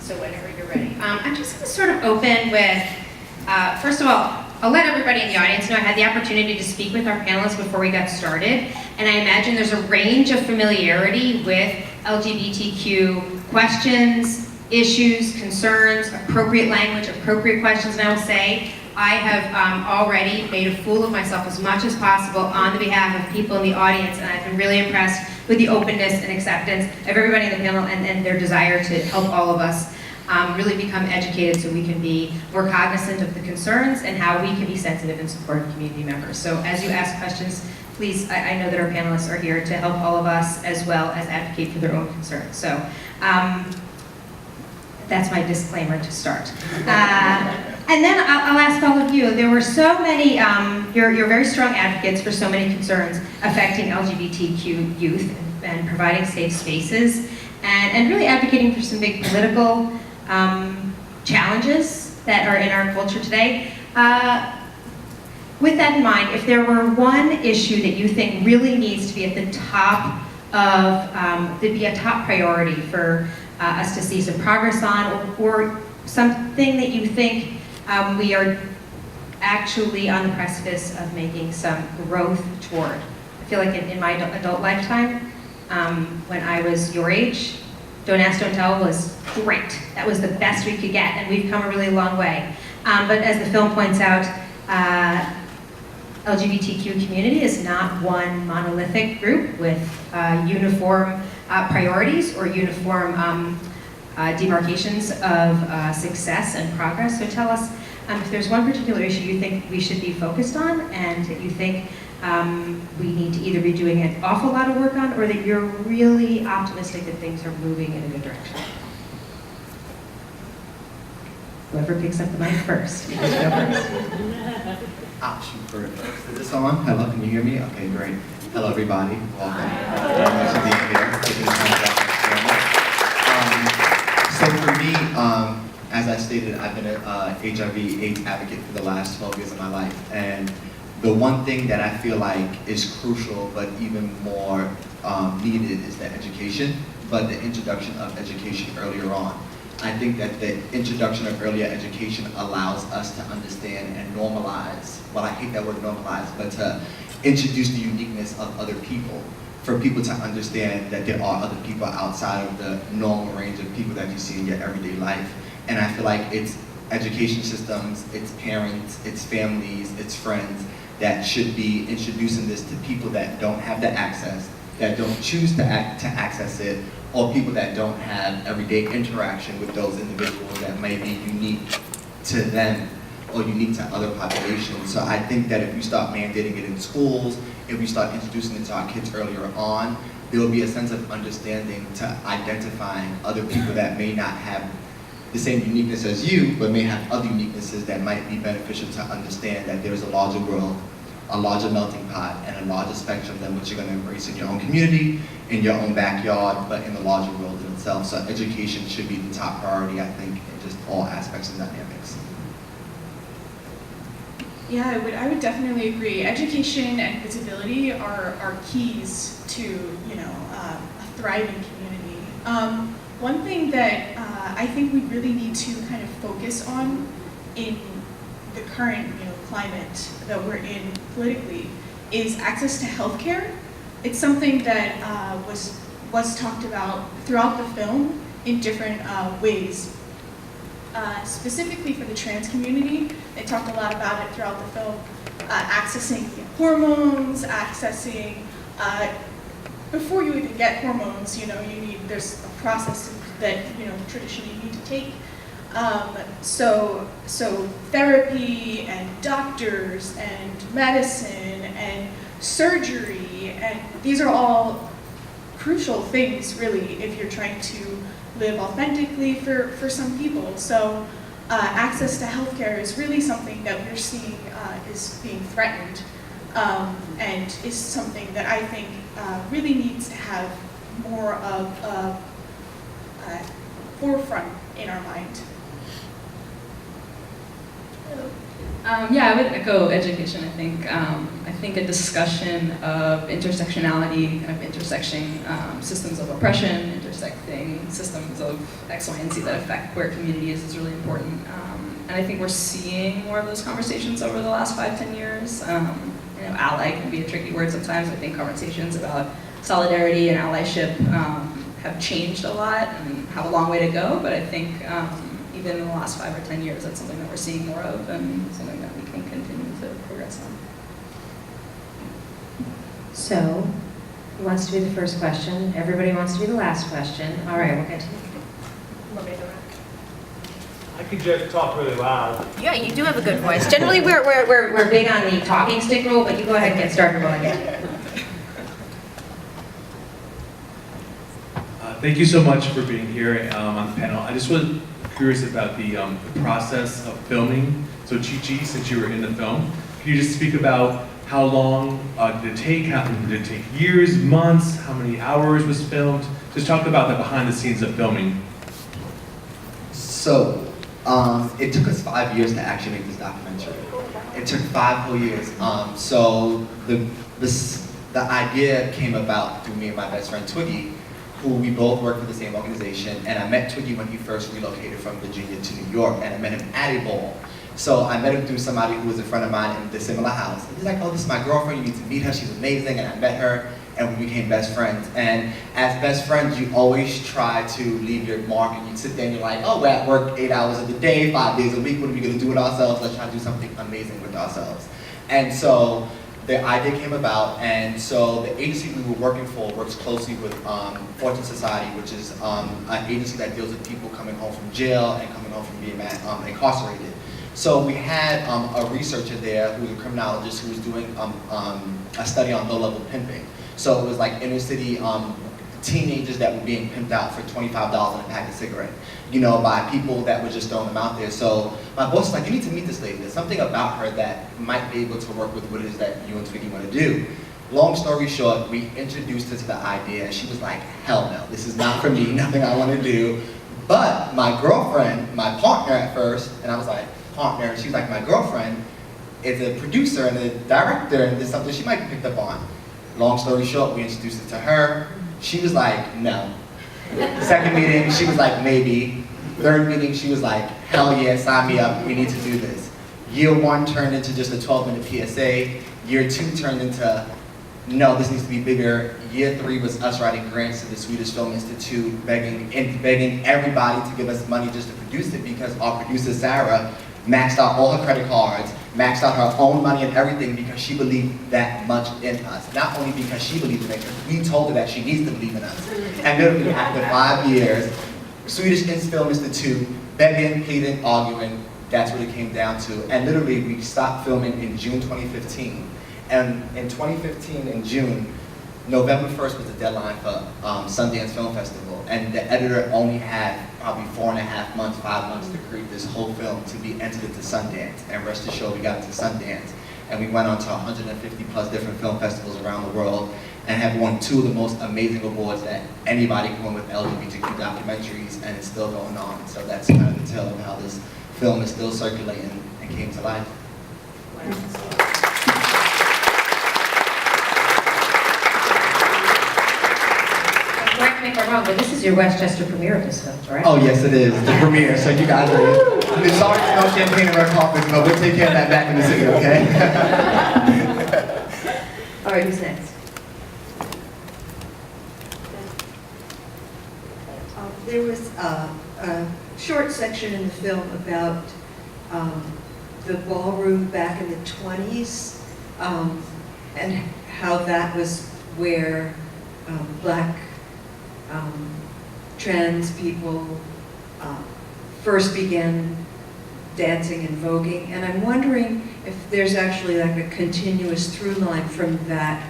So whenever you're ready. I'm just going to sort of open with, first of all, I'll let everybody in the audience know I had the opportunity to speak with our panelists before we got started, and I imagine there's a range of familiarity with LGBTQ questions, issues, concerns, appropriate language, appropriate questions, and I will say I have already made a fool of myself as much as possible on the behalf of people in the audience, and I've been really impressed with the openness and acceptance of everybody in the panel and their desire to help all of us really become educated so we can be more cognizant of the concerns and how we can be sensitive and supportive community members. So as you ask questions, please, I know that our panelists are here to help all of us as well as advocate for their own concerns. So that's my disclaimer to start. And then I'll ask all of you, there were so many, you're very strong advocates for so many concerns affecting LGBTQ youth and providing safe spaces and really advocating for some big political challenges that are in our culture today. With that in mind, if there were one issue that you think really needs to be at the top of, that'd be a top priority for us to see some progress on, or something that you think we are actually on the precipice of making some growth toward. I feel like in my adult lifetime, when I was your age, Don't Ask, Don't Tell was great. That was the best we could get, and we've come a really long way. But as the film points out, LGBTQ community is not one monolithic group with uniform priorities or uniform demarcations of success and progress. So tell us if there's one particular issue you think we should be focused on and that you think we need to either be doing an awful lot of work on or that you're really optimistic that things are moving in a good direction. Whoever picks up the mic first. You go first. I'll shoot for it first. Is this on? Hello, can you hear me? Okay, great. Hello, everybody. Welcome. Nice to be here. Taking the time to so for me, as I stated, I've been an HIV/AIDS advocate for the last 12 years of my life, and the one thing that I feel like is crucial, but even more needed, is the education, but the introduction of education earlier on. I think that the introduction of earlier education allows us to understand and normalize, well, I hate that word normalize, but to introduce the uniqueness of other people, for people to understand that there are other people outside of the normal range of people that you see in your everyday life. And I feel like it's education systems, it's parents, it's families, it's friends that should be introducing this to people that don't have the access, that don't choose to access it, or people that don't have everyday interaction with those individuals that may be unique to them or unique to other populations. So I think that if we start mandating it in schools, if we start introducing it to our kids earlier on, there will be a sense of understanding to identifying other people that may not have the same uniqueness as you, but may have other uniquenesses that might be beneficial to understand that there's a larger world, a larger melting pot, and a larger spectrum than what you're going to embrace in your own community, in your own backyard, but in the larger world in itself. So education should be the top priority, I think, in just all aspects and dynamics. Yeah, I would definitely agree. Education and visibility are keys to, a thriving community. One thing that I think we really need to kind of focus on in the current climate that we're in politically is access to healthcare. It's something that was talked about throughout the film in different ways. Specifically for the trans community, they talked a lot about it throughout the film, accessing hormones, accessing, before you even get hormones, there's a process that, traditionally you need to take. So therapy and doctors and medicine and surgery, and these are all crucial things, really, if you're trying to live authentically for some people. So access to healthcare is really something that we're seeing is being threatened, and is something that I think really needs to have more of a forefront in our mind. Yeah, I would echo education. I think a discussion of intersectionality, kind of intersecting systems of oppression, intersecting systems of X, Y, and Z that affect queer communities is really important. And I think we're seeing more of those conversations over the last 5-10 years. Ally can be a tricky word sometimes. I think conversations about solidarity and allyship have changed a lot and have a long way to go, but I think even in the last 5 or 10 years, that's something that we're seeing more of and something that we can continue to progress on. So, who wants to be the first question? Everybody wants to be the last question. All right, we'll continue. I could just talk really loud. Yeah, you do have a good voice. Generally, we're big on the talking stick rule, but you go ahead and get started while I get. Thank you so much for being here on the panel. I just was curious about the process of filming. So Chi Chi, since you were in the film, can you just speak about how long did it take? Did it take years, months? How many hours was filmed? Just talk about the behind the scenes of filming. So, it took us 5 years to actually make this documentary. It took 5 whole years. So the idea came about through me and my best friend Twiggy, who we both work for the same organization. And I met Twiggy when he first relocated from Virginia to New York, and I met him at a ball. So I met him through somebody who was a friend of mine in the similar house. And he's like, oh, this is my girlfriend, you need to meet her, she's amazing. And I met her, and we became best friends. And as best friends, you always try to leave your mark, and you sit there and you're like, oh, we're at work 8 hours of the day, 5 days a week, what are we gonna do with ourselves? Let's try to do something amazing with ourselves. And so the idea came about, and so the agency we were working for works closely with Fortune Society, which is an agency that deals with people coming home from jail and coming home from being incarcerated. So we had a researcher there who was a criminologist who was doing a study on low-level pimping. So it was like inner city teenagers that were being pimped out for $25 in a pack of cigarette, by people that were just throwing them out there. So my boss was like, you need to meet this lady. There's something about her that might be able to work with what it is that you and Twiggy want to do. Long story short, we introduced her to the idea, and she was like, hell no, this is not for me, nothing I want to do. But my girlfriend, my partner at first, and I was like, partner, and she's like, my girlfriend is a producer and a director, and there's something she might be picked up on. Long story short, we introduced it to her. She was like, no. Second meeting, she was like, maybe. Third meeting, she was like, hell yeah, sign me up, we need to do this. Year 1 turned into just a 12-minute PSA. Year 2 turned into, no, this needs to be bigger. Year 3 was us writing grants to the Swedish Film Institute, begging everybody to give us money just to produce it, because our producer, Sara, maxed out all her credit cards, maxed out her own money and everything, because she believed that much in us. Not only because she believed in it, because we told her that she needs to believe in us. And literally after 5 years, Swedish Film Institute, begging, pleading, arguing, that's what it came down to. And literally we stopped filming in June 2015. And in 2015, in June, November 1st was the deadline for Sundance Film Festival, and the editor only had probably 4.5 months, 5 months to create this whole film to be entered into Sundance. And rest assured, we got into Sundance, and we went on to 150 plus different film festivals around the world, and have won 2 of the most amazing awards that anybody can win with LGBTQ documentaries, and it's still going on. So that's kind of the tale of how this film is still circulating and came to life. Correct me if I'm wrong, but this is your Westchester premiere of this film, correct? Oh yes, it is, the premiere, so you guys are, sorry for no champagne in red carpets, but we'll take care of that back in the city, okay? All right, who's next? There was a short section in the film about the ballroom back in the 20s and how that was where Black trans people first began dancing and voguing. And I'm wondering if there's actually like a continuous through line from that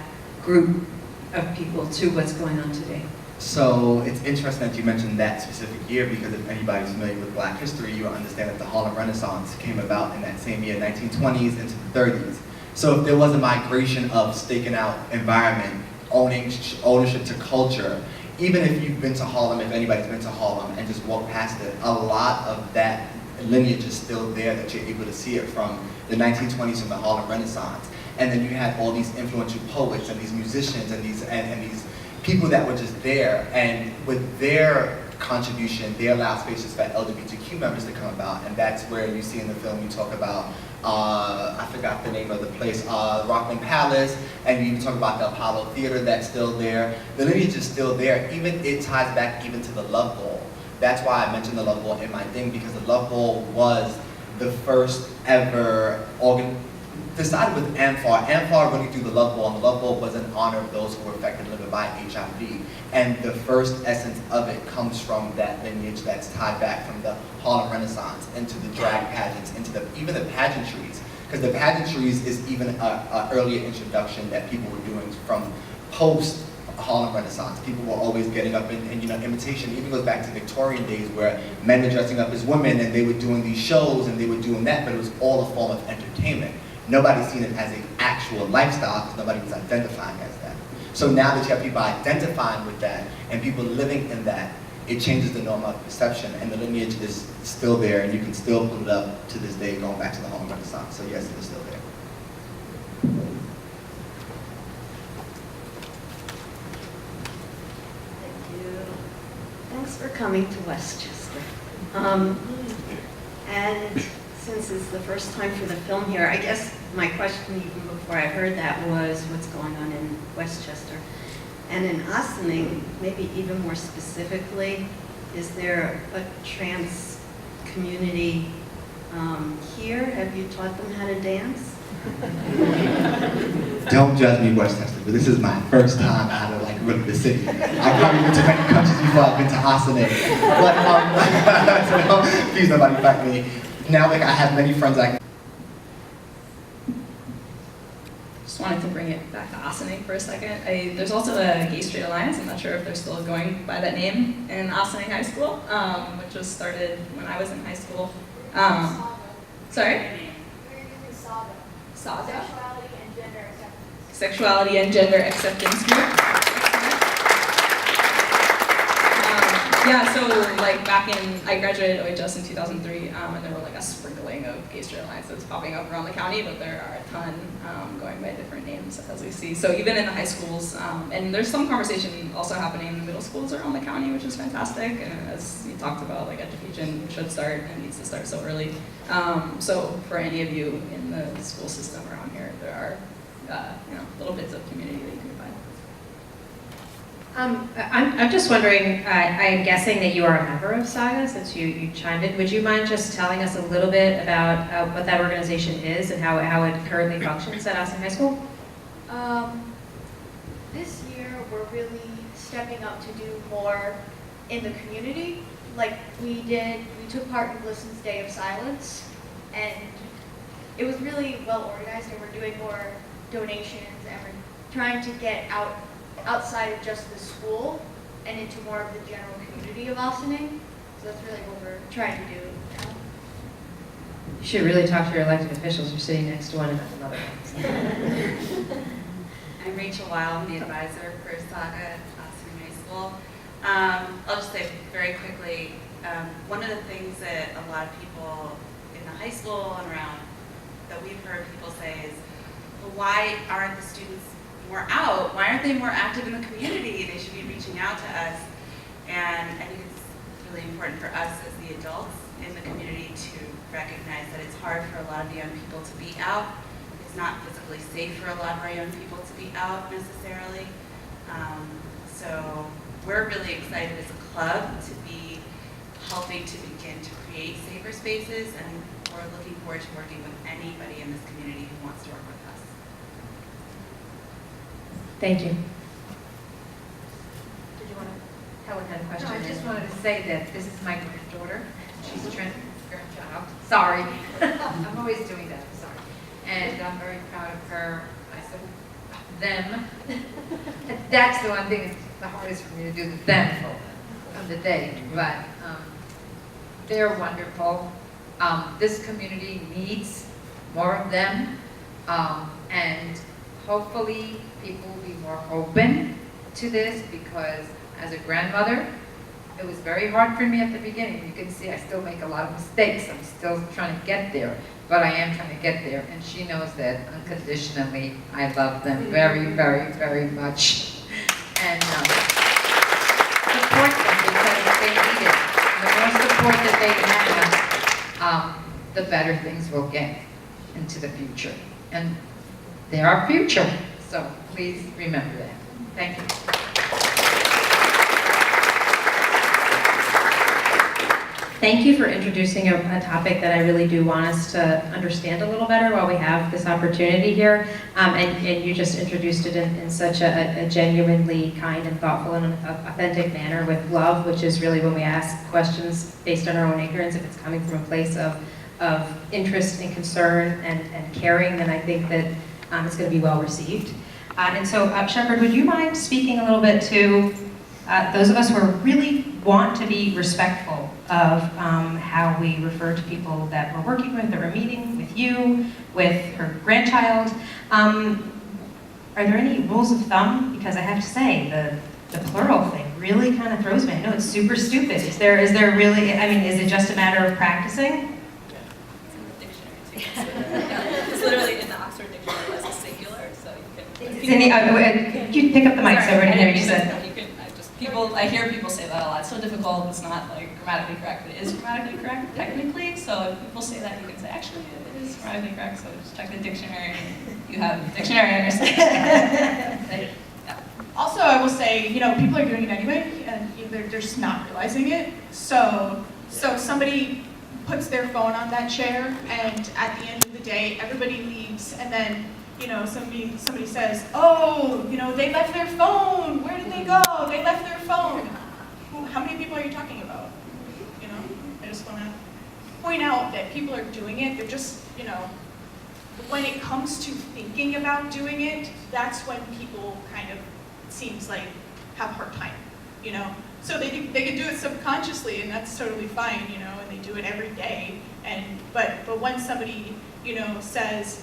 group of people to what's going on today. So it's interesting that you mentioned that specific year, because if anybody's familiar with Black history, you'll understand that the Harlem Renaissance came about in that same year, 1920s into the 30s. So if there was a migration of staking out environment, ownership to culture, even if you've been to Harlem, if anybody's been to Harlem and just walked past it, a lot of that lineage is still there, that you're able to see it from the 1920s, from the Harlem Renaissance. And then you had all these influential poets and these musicians and these people that were just there, and with their contribution, they allowed spaces for LGBTQ members to come about, and that's where you see in the film, you talk about, I forgot the name of the place, Rockland Palace, and you even talk about the Apollo Theater that's still there. The lineage is still there. Even it ties back even to the Love Ball. That's why I mentioned the Love Ball in my thing, because the Love Ball was the first ever decided with AMFAR. AMFAR really threw the Love Ball, and the Love Ball was in honor of those who were affected and living by HIV. And the first essence of it comes from that lineage that's tied back from the Harlem Renaissance into the drag pageants, into even the pageantries. Because the pageantries is even an earlier introduction that people were doing from post Harlem Renaissance. People were always getting up in imitation. It even goes back to Victorian days where men were dressing up as women and they were doing these shows and they were doing that, but it was all a form of entertainment. Nobody's seen it as an actual lifestyle because nobody was identifying as that. So now that you have people identifying with that and people living in that, it changes the norm of perception, and the lineage is still there, and you can still pull it up to this day going back to the Harlem Renaissance. So yes, it is still there. Thank you. Thanks for coming to Westchester. And since it's the first time for the film here, I guess my question even before I heard that was what's going on in Westchester. And in Ossining, maybe even more specifically, is there a trans community here? Have you taught them how to dance? Don't judge me, Westchester, but this is my first time out of really the city. I've probably been to many countries before I've been to Ossining. But so, please nobody fight me. Now I have many friends I can. Just wanted to bring it back to Ossining for a second. There's also a Gay Straight Alliance. I'm not sure if they're still going by that name in Ossining High School, which was started when I was in high school. Sorry? Saga. Sexuality and Gender Acceptance Group. Yeah, so back I graduated OHS in 2003, and there were a sprinkling of Gay Straight Alliances popping up around the county, but there are a ton going by different names, as we see. So even in the high schools, and there's some conversation also happening in the middle schools around the county, which is fantastic. And as you talked about, education should start and needs to start so early. So for any of you in the school system around here, there are little bits of community that you can find. I'm just wondering, I'm guessing that you are a member of Saga, since you chimed in. Would you mind just telling us a little bit about what that organization is and how it currently functions at Austin High School? This year, we're really stepping up to do more in the community. We took part in Glisten's Day of Silence, and it was really well organized, and we're doing more donations, and we're trying to get outside of just the school and into more of the general community of Ossining. So that's really what we're trying to do now. You should really talk to your elected officials. You're sitting next to one and another one. I'm Rachel Weil, I'm the advisor for Saga at Ossining High School. I'll just say very quickly, one of the things that a lot of people in the high school and around that we've heard people say is, well, why aren't the students more out? Why aren't they more active in the community? They should be reaching out to us. And I think it's really important for us as the adults in the community to recognize that it's hard for a lot of the young people to be out. It's not physically safe for a lot of our young people to be out necessarily. So we're really excited as a club to be helping to begin to create safer spaces, and we're looking forward to working with anybody in this community who wants to work with us. Thank you. Did you want to? Helen had a question. No, I just wanted to say that this is my granddaughter. She's a trans grandchild. Sorry. I'm always doing that. I'm sorry. And I'm very proud of her. I said them. That's the one thing that's the hardest for me to do, the them of the day. But they're wonderful. This community needs more of them. And hopefully people will be more open to this, because as a grandmother, It was very hard for me at the beginning. You can see I still make a lot of mistakes. I'm still trying to get there, but I am trying to get there. And she knows that unconditionally. I love them very, very, very much. And support them because they need it. The more support that they have, the better things will get into the future. And they're our future. So please remember that. Thank you. Thank you for introducing a topic that I really do want us to understand a little better while we have this opportunity here. And you just introduced it in such a genuinely kind and thoughtful and authentic manner with love, which is really when we ask questions based on our own ignorance, if it's coming from a place of interest and concern and caring, then I think that it's going to be well received. And so, Shepard, would you mind speaking a little bit to those of us who really want to be respectful of how we refer to people that we're working with, that we're meeting with you, with her grandchild? Are there any rules of thumb? Because I have to say, the plural thing really kind of throws me. I know it's super stupid. Is there really, I mean, is it just a matter of practicing? It's literally in the Oxford Dictionary as a singular, so you can. It's in the, you pick up the mic so everybody knows you said. I hear people say that a lot. It's so difficult. It's not like grammatically correct, but it is grammatically correct technically. So if people say that, you can say actually it is grammatically correct. So just check the dictionary. You have a dictionary understanding. Also, I will say, people are doing it anyway, and they're just not realizing it. So somebody puts their phone on that chair, and at the end of the day, everybody leaves, and then somebody says, oh, they left their phone. Where did they go? They left their phone. How many people are you talking about? I just want to point out that people are doing it. They're just, when it comes to thinking about doing it, that's when people kind of, it seems like, have a hard time, So they can do it subconsciously, and that's totally fine, and they do it every day. But when somebody, says,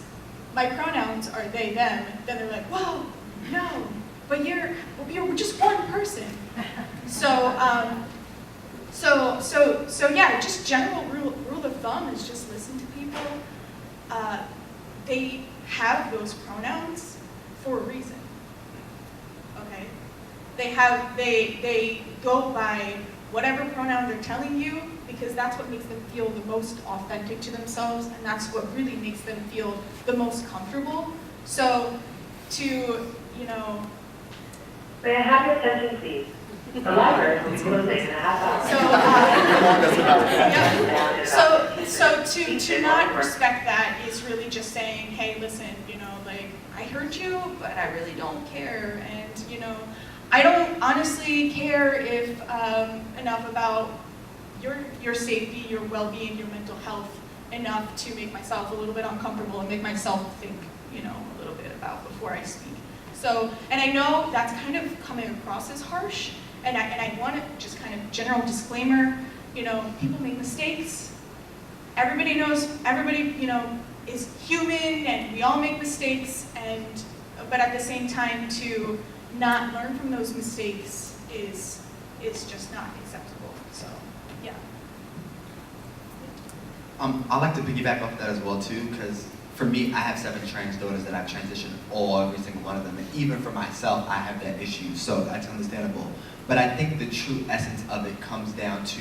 my pronouns are they, them, then they're like, whoa, no, but you're just one person. So yeah, just general rule of thumb is just listen to people. They have those pronouns for a reason. Okay? They go by whatever pronoun they're telling you, because that's what makes them feel the most authentic to themselves, and that's what really makes them feel the most comfortable. So May I have your attention, please? The library will be closing in a half hour. So to not respect that is really just saying, hey, listen, I heard you, but I really don't care, and I don't honestly care if enough about your safety, your well-being, your mental health enough to make myself a little bit uncomfortable and make myself think, a little bit about before I speak. So, and I know that's kind of coming across as harsh, and I want to just kind of general disclaimer, people make mistakes. Everybody knows, is human, and we all make mistakes, but at the same time, to not learn from those mistakes is just not acceptable. So, yeah. I like to piggyback off that as well too, because for me, I have 7 trans daughters that I've transitioned every single one of them, and even for myself, I have that issue, so that's understandable. But I think the true essence of it comes down to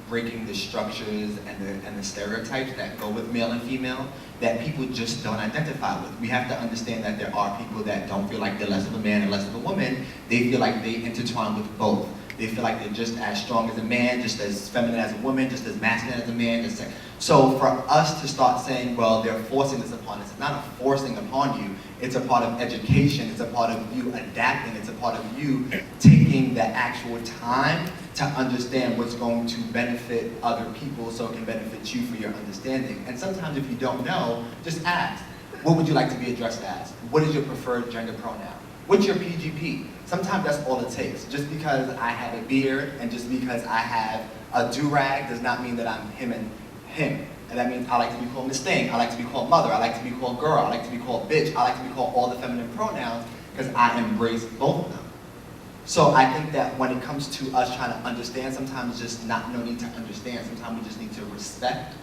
breaking the structures and the stereotypes that go with male and female that people just don't identify with. We have to understand that there are people that don't feel like they're less of a man and less of a woman. They feel like they intertwine with both. They feel like they're just as strong as a man, just as feminine as a woman, just as masculine as a man. So for us to start saying, well, they're forcing this upon us, it's not a forcing upon you. It's a part of education. It's a part of you adapting. It's a part of you taking the actual time to understand what's going to benefit other people so it can benefit you for your understanding. And sometimes if you don't know, just ask. What would you like to be addressed as? What is your preferred gender pronoun? What's your PGP? Sometimes that's all it takes. Just because I have a beard and just because I have a do-rag does not mean that I'm him and him. And that means I like to be called Miss Thing, I like to be called mother, I like to be called girl, I like to be called bitch, I like to be called all the feminine pronouns because I embrace both of them. So I think that when it comes to us trying to understand, sometimes just no need to understand. Sometimes we just need to respect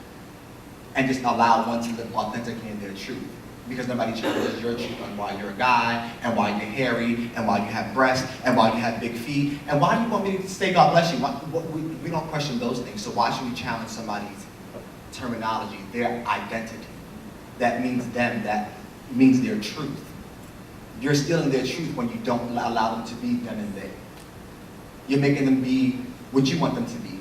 and just allow one to live authentically in their truth. Because nobody challenges your truth on why you're a guy, and why you're hairy, and why you have breasts, and why you have big feet, and why do you want me to say God bless you? We don't question those things, so why should we challenge somebody's terminology, their identity? That means them, that means their truth. You're stealing their truth when you don't allow them to be them and they. You're making them be what you want them to be.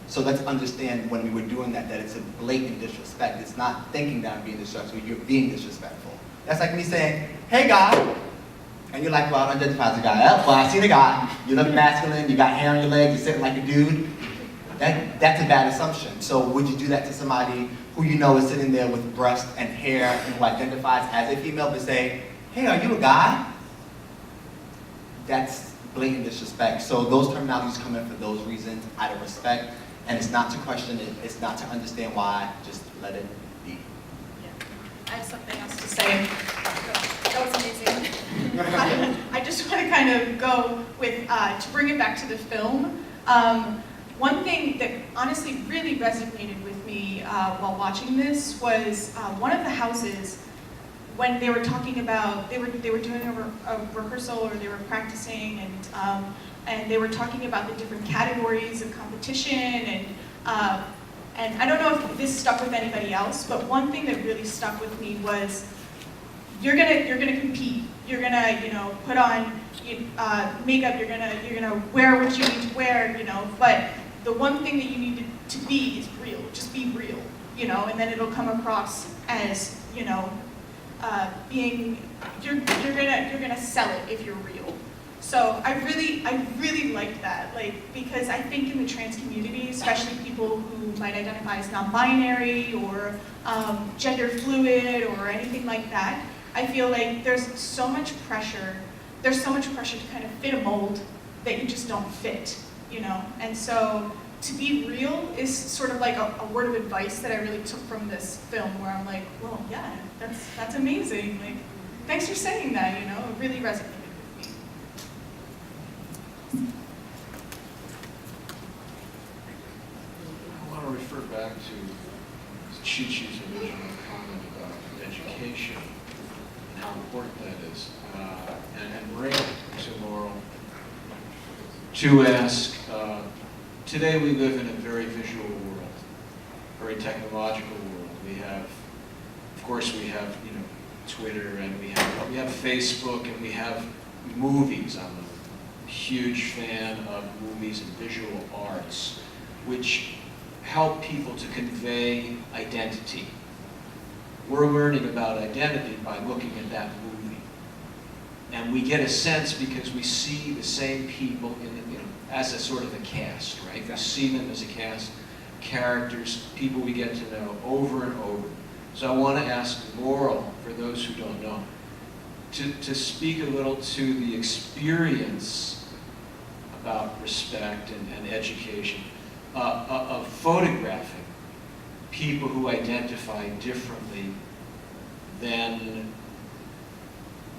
So let's understand when we were doing that it's a blatant disrespect. It's not thinking that I'm being disrespectful, you're being disrespectful. That's like me saying, hey guy, and you're like, well, I don't identify as a guy. Oh, well, I see the guy, you look masculine, you got hair on your legs, you're sitting like a dude. That's a bad assumption. So would you do that to somebody who you know is sitting there with breast and hair and who identifies as a female, but say, hey, are you a guy? That's blatant disrespect. So those terminologies come in for those reasons, out of respect, and it's not to question it, it's not to understand why, just let it be. Yeah. I have something else to say. That was amazing. I just want to kind of go with, to bring it back to the film. One thing that honestly really resonated with me while watching this was one of the houses, when they were talking about, they were doing a rehearsal, or they were practicing, and they were talking about the different categories of competition, and I don't know if this stuck with anybody else, but one thing that really stuck with me was you're gonna compete, you're gonna put on makeup, you're gonna wear what you need to wear, but the one thing that you need to be is real. Just be real, and then it'll come across as being you're gonna sell it if you're real. So I really liked that, because I think in the trans community, especially people who might identify as non-binary or gender fluid or anything like that, I feel like there's so much pressure. There's so much pressure to kind of fit a mold that you just don't fit, And so to be real is sort of like a word of advice that I really took from this film, where I'm like, well, yeah, that's amazing. Like, thanks for saying that. It really resonated with me. I want to refer back to Chi Chi's original comment about education and how important that is, and bring it to Laurel to ask. Today we live in a very visual world, very technological world. We have, of course, we have Twitter, and we have Facebook, and we have movies. I'm a huge fan of movies and visual arts, which help people to convey identity. We're learning about identity by looking at that movie, and we get a sense because we see the same people in the, as a sort of a cast, right? We see them as a cast, characters, people we get to know over and over. So I want to ask Laurel, for those who don't know, to speak a little to the experience about respect and education of photographing people who identify differently than,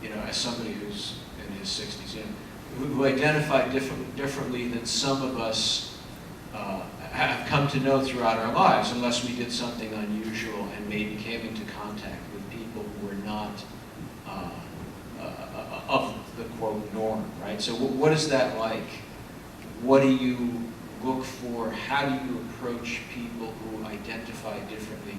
as somebody who's in his 60s, who identify differently than some of us have come to know throughout our lives, unless we did something unusual and maybe came into contact with people who were not of the quote norm, right? So what is that like? What do you look for? How do you approach people who identify differently?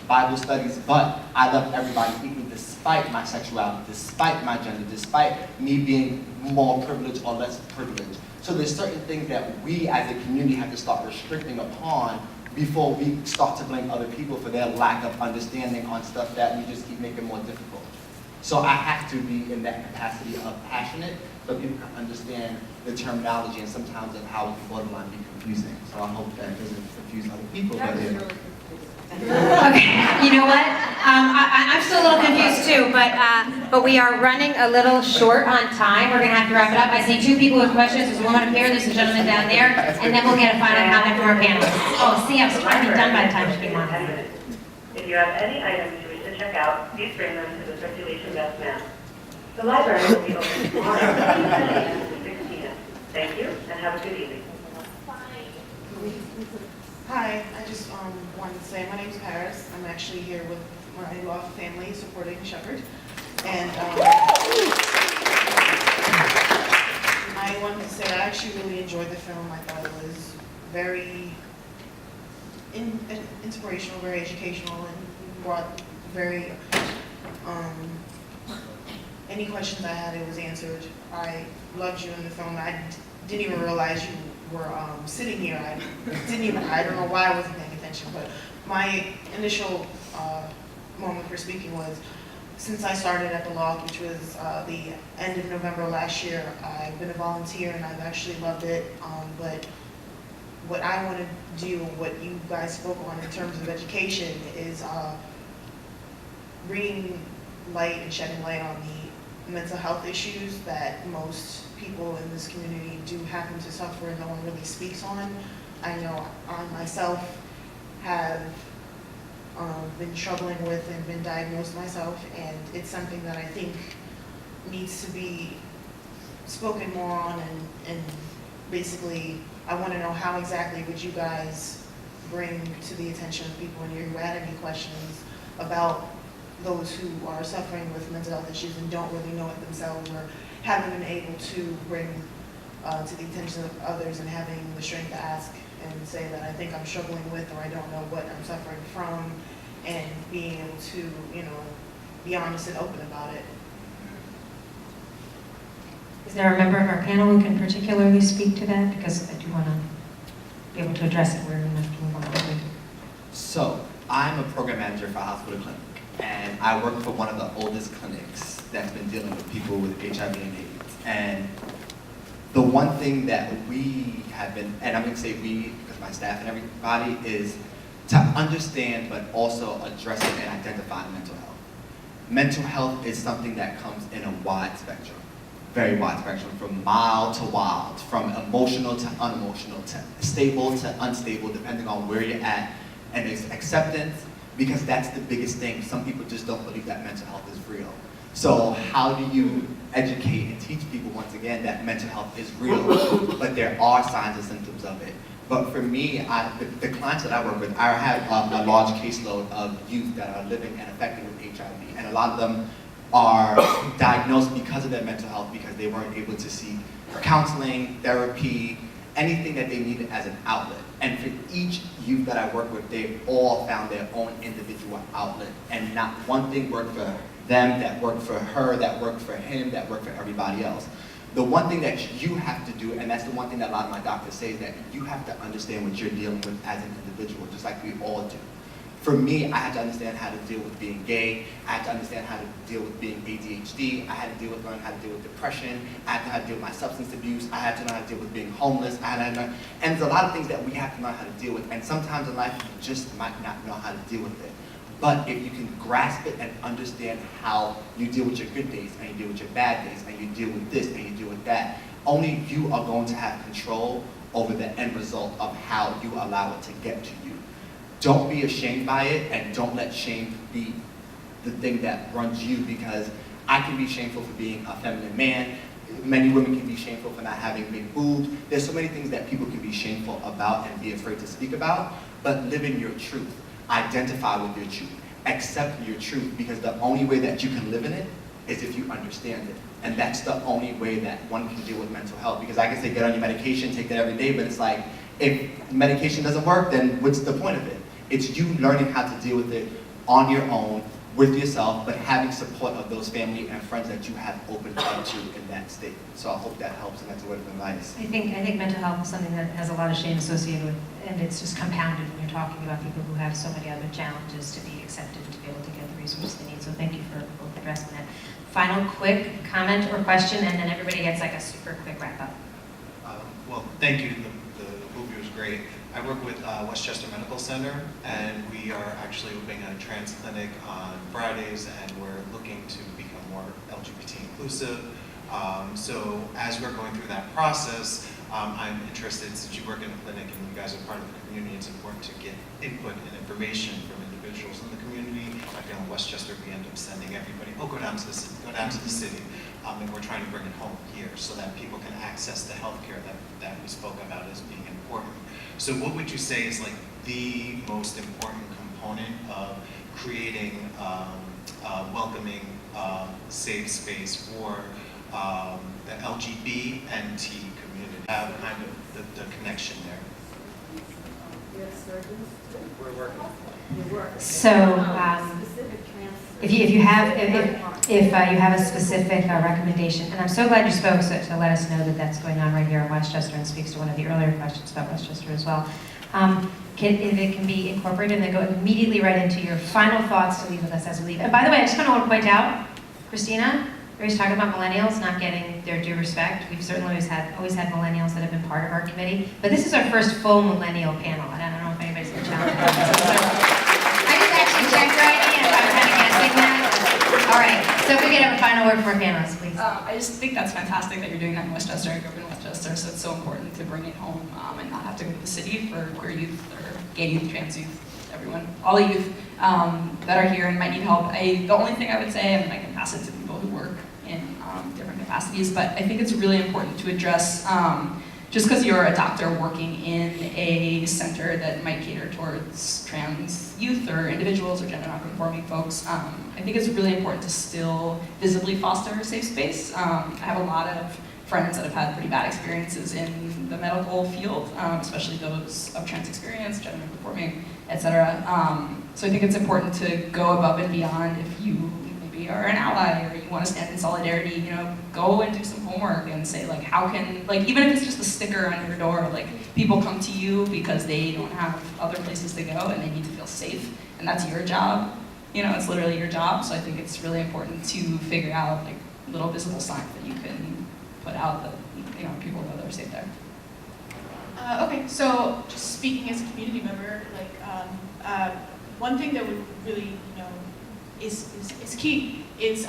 Bible studies, but I love everybody equally despite my sexuality, despite my gender, despite me being more privileged or less privileged. So there's certain things that we as a community have to start restricting upon before we start to blame other people for their lack of understanding on stuff that we just keep making more difficult. So I have to be in that capacity of passionate so people can understand the terminology, and sometimes of how it can borderline be confusing. So I hope that doesn't confuse other people. Okay, you know what? I'm still a little confused too, but we are running a little short on time. We're gonna have to wrap it up. I see two people with questions. There's a woman up here, there's a gentleman down there, and then we'll get a final comment from our panelists. Oh, see, I was trying to be done by the time she came on. If you have any items you wish to check out, please bring them to the circulation desk now. The library will be open tomorrow. Thank you, and have a good evening. Hi, I just wanted to say my name's Paris. I'm actually here with my law family supporting Shepard. And I wanted to say I actually really enjoyed the film. I thought it was very inspirational, very educational, and brought very, any questions I had, it was answered. I loved you in the film. I didn't even realize you were sitting here. I don't know why I wasn't paying attention, but my initial moment for speaking was, since I started at the law, which was the end of November last year, I've been a volunteer and I've actually loved it. But what I want to do, what you guys spoke on in terms of education, is bringing light and shedding light on the mental health issues that most people in this community do happen to suffer and no one really speaks on. I know I myself have been struggling with and been diagnosed myself, and it's something that I think needs to be spoken more on, and basically I want to know how exactly would you guys bring to the attention of people in here who had any questions about those who are suffering with mental health issues and don't really know it themselves, or haven't been able to bring to the attention of others, and having the strength to ask and say that I think I'm struggling with, or I don't know what I'm suffering from, and being able to, you know, be honest and open about it. Is there a member of our panel who can particularly speak to that? Because I do want to be able to address it. We're going to have to move on quickly. So, I'm a program manager for a hospital clinic, and I work for one of the oldest clinics that's been dealing with people with HIV and AIDS. And the one thing that we have been, and I'm going to say we, because my staff and everybody, is to understand but also address it and identify mental health. Mental health is something that comes in a wide spectrum, very wide spectrum, from mild to wild, from emotional to unemotional, to stable to unstable, depending on where you're at. And it's acceptance, because that's the biggest thing. Some people just don't believe that mental health is real. So how do you educate and teach people, once again, that mental health is real, but there are signs and symptoms of it? But for me, the clients that I work with, I have a large caseload of youth that are living and affected with HIV, and a lot of them are diagnosed because of their mental health, because they weren't able to seek counseling, therapy, anything that they needed as an outlet. And for each youth that I work with, they all found their own individual outlet, and not one thing worked for them, that worked for her, that worked for him, that worked for everybody else. The one thing that you have to do, and that's the one thing that a lot of my doctors say, is that you have to understand what you're dealing with as an individual, just like we all do. For me, I had to understand how to deal with being gay. I had to understand how to deal with being ADHD. I had to learn how to deal with depression. I had to know how to deal with my substance abuse. I had to know how to deal with being homeless. I had to learn, and there's a lot of things that we have to learn how to deal with. And sometimes in life, you just might not know how to deal with it. But if you can grasp it and understand how you deal with your good days, and you deal with your bad days, and you deal with this, and you deal with that, only you are going to have control over the end result of how you allow it to get to you. Don't be ashamed by it, and don't let shame be the thing that runs you, because I can be shameful for being a feminine man. Many women can be shameful for not having big boobs. There's so many things that people can be shameful about and be afraid to speak about, but live in your truth. Identify with your truth. Accept your truth, because the only way that you can live in it is if you understand it. And that's the only way that one can deal with mental health. Because I can say, get on your medication, take that every day, but it's like, if medication doesn't work, then what's the point of it? It's you learning how to deal with it on your own, with yourself, but having support of those family and friends that you have opened up to in that state. So I hope that helps, and that's a word of advice. I think mental health is something that has a lot of shame associated with, and it's just compounded when you're talking about people who have so many other challenges to be accepted, to be able to get the resources they need. So thank you for both addressing that. Final quick comment or question, and then everybody gets like a super quick wrap up. Well, thank you. The movie was great. I work with Westchester Medical Center, and we are actually opening a trans clinic on Fridays, and we're looking to become more LGBT inclusive. So as we're going through that process, I'm interested, since you work in a clinic and you guys are part of the community, it's important to get input and information from individuals in the community. I feel in Westchester, we end up sending everybody, oh, go down to the city. And we're trying to bring it home here so that people can access the healthcare that we spoke about as being important. So what would you say is like the most important component of creating a welcoming, safe space for the LGBT community? Have kind of the connection there. We're working. So, if you have a specific recommendation, and I'm so glad you spoke to let us know that that's going on right here in Westchester, and speaks to one of the earlier questions about Westchester as well. If it can be incorporated, and then go immediately right into your final thoughts to leave with us as we leave. And by the way, I just kind of want to point out, Christina, we were talking about millennials not getting their due respect. We've certainly always had millennials that have been part of our committee, but this is our first full millennial panel, and I don't know if anybody's going to challenge that. I just actually checked right in if I'm kind of guessing that. All right, so if we could have a final word from our panelists, please. I just think that's fantastic that you're doing that in Westchester. I grew up in Westchester, so it's so important to bring it home and not have to go to the city for queer youth or gay youth, trans youth, everyone, all the youth that are here and might need help. The only thing I would say, and I can pass it to people who work in different capacities, but I think it's really important to address, just because you're a doctor working in a center that might cater towards trans youth or individuals or gender non-conforming folks, I think it's really important to still visibly foster a safe space. I have a lot of friends that have had pretty bad experiences in the medical field, especially those of trans experience, gender non-conforming, etc. So I think it's important to go above and beyond. If you maybe are an ally or you want to stand in solidarity, go and do some homework and say, like, how can, like, even if it's just a sticker on your door, like, people come to you because they don't have other places to go and they need to feel safe, and that's your job. It's literally your job. So I think it's really important to figure out, like, little visible signs that you can put out that, people know they're safe there. Okay, so just speaking as a community member, like one thing that would really, is key is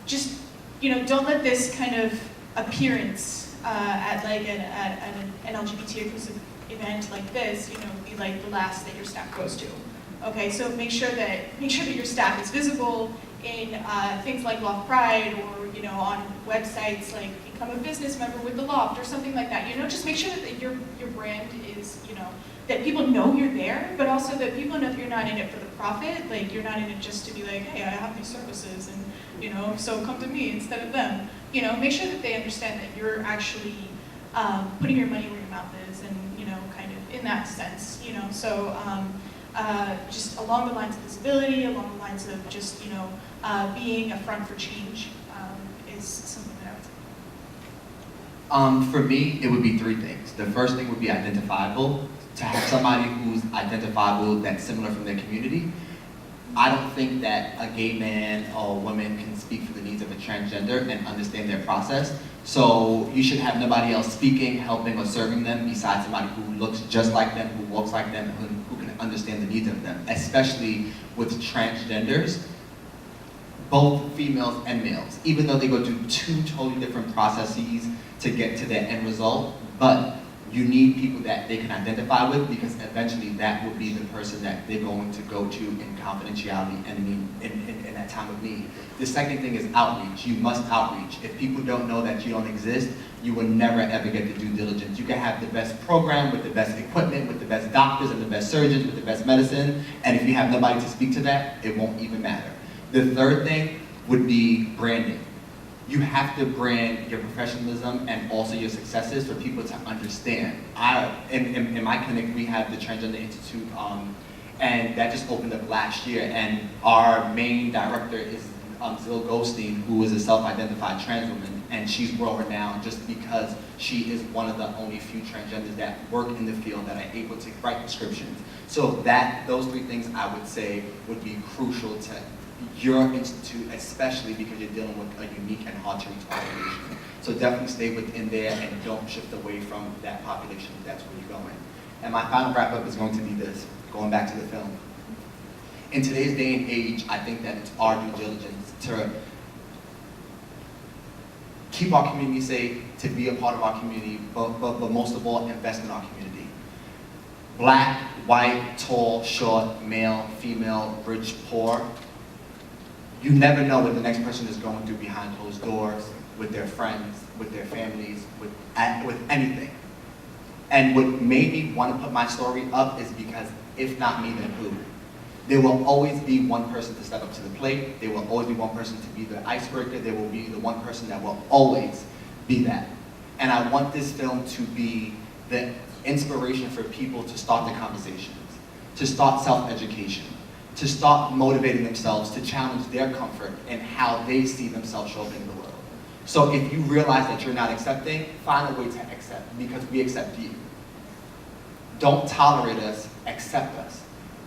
just, don't let this kind of appearance at like an LGBT inclusive event like this, be like the last that your staff goes to. Okay, so make sure that your staff is visible in things like Loft Pride, or on websites like become a business member with the Loft or something like that. Just make sure that your brand is, that people know you're there, but also that people know that you're not in it for the profit. Like, you're not in it just to be like, hey, I have these services, and so come to me instead of them. Make sure that they understand that you're actually putting your money where your mouth is, and kind of in that sense. So just along the lines of visibility, along the lines of just being a front for change is something that I would say. For me, it would be three things. The first thing would be identifiable. To have somebody who's identifiable that's similar from their community. I don't think that a gay man or woman can speak for the needs of a transgender and understand their process. So you should have nobody else speaking, helping, or serving them besides somebody who looks just like them, who walks like them, who can understand the needs of them, especially with transgenders, both females and males, even though they go through two totally different processes to get to their end result, but you need people that they can identify with, because eventually that will be the person that they're going to go to in confidentiality and in that time of need. The second thing is outreach. You must outreach. If people don't know that you don't exist, you will never ever get the due diligence. You can have the best program with the best equipment, with the best doctors and the best surgeons, with the best medicine, and if you have nobody to speak to that, it won't even matter. The third thing would be branding. You have to brand your professionalism and also your successes for people to understand. In my clinic, we have the Transgender Institute, and that just opened up last year, and our main director is Zil Goldstein, who is a self-identified trans woman, and she's world-renowned just because she is one of the only few transgenders that work in the field that are able to write prescriptions. So those three things I would say would be crucial to your institute, especially because you're dealing with a unique and hard to reach population. So definitely stay within there and don't shift away from that population if that's where you're going. And my final wrap up is going to be this, going back to the film. In today's day and age, I think that it's our due diligence to keep our community safe, to be a part of our community, but most of all, invest in our community. Black, white, tall, short, male, female, rich, poor. You never know what the next person is going through behind closed doors, with their friends, with their families, with anything. And what made me want to put my story up is because if not me, then who? There will always be one person to step up to the plate. There will always be one person to be the icebreaker. There will be the one person that will always be that. And I want this film to be the inspiration for people to start the conversations, to start self-education, to start motivating themselves to challenge their comfort and how they see themselves showing in the world. So if you realize that you're not accepting, find a way to accept, because we accept you. Don't tolerate us, accept us.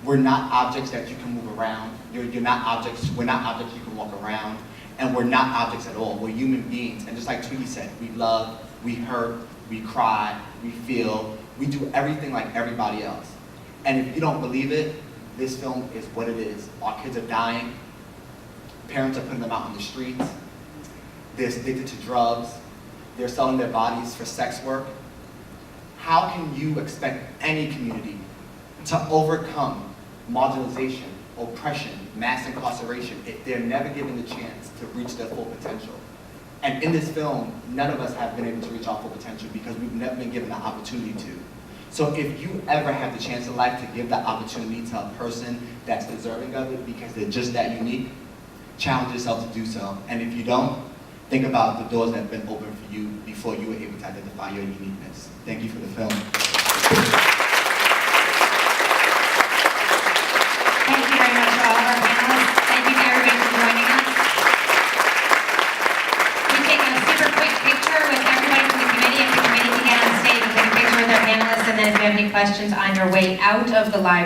We're not objects that you can move around. You're not objects, we're not objects you can walk around, and we're not objects at all. We're human beings, and just like Twiggy said, we love, we hurt, we cry, we feel, we do everything like everybody else. And if you don't believe it, this film is what it is. Our kids are dying, parents are putting them out on the streets, they're addicted to drugs, they're selling their bodies for sex work. How can you expect any community to overcome marginalization, oppression, mass incarceration if they're never given the chance to reach their full potential? And in this film, none of us have been able to reach our full potential because we've never been given the opportunity to. So if you ever have the chance in life to give that opportunity to a person that's deserving of it because they're just that unique, challenge yourself to do so. And if you don't, think about the doors that have been opened for you before you were able to identify your uniqueness. Thank you for the film. Thank you very much to all of our panelists. Thank you to everybody for joining us. We take a super quick picture with everybody from the committee. If the committee can get on stage and take a picture with our panelists, and then if you have any questions on your way out of the live